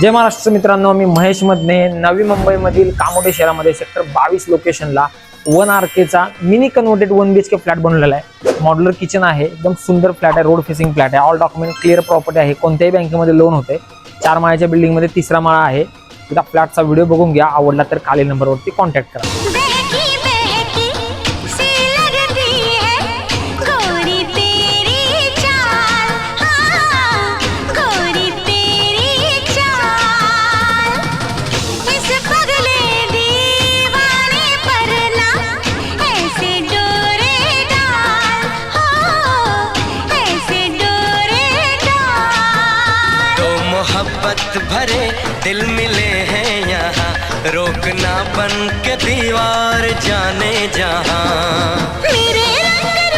जय महाराष्ट्र मित्रांनो, मी महेश मधने नवी मुंबईमधील कामोठे शहरामध्ये सेक्टर 22 लोकेशनला 1 RKचा मिनी कन्वर्टेड 1 BHK फ्लॅट बनवलेला आहे। मॉड्युलर किचन आहे, एकदम सुंदर फ्लॅट आहे, रोड फेसिंग फ्लॅट आहे, ऑल डॉक्युमेंट क्लिअर प्रॉपर्टी आहे, कोणत्याही बँकेमध्ये लोन होते। 4 माळ्याच्या बिल्डिंग मध्ये 3रा माळा आहे। त्या फ्लॅटचा व्हिडिओ बघून घ्या, आवडला तर खालील नंबरवरती कॉन्टॅक्ट करा। मोहब्बत भरे दिल मिले हैं यहाँ, रोकना बन के दीवार जाने जहाँ। मेरे रंग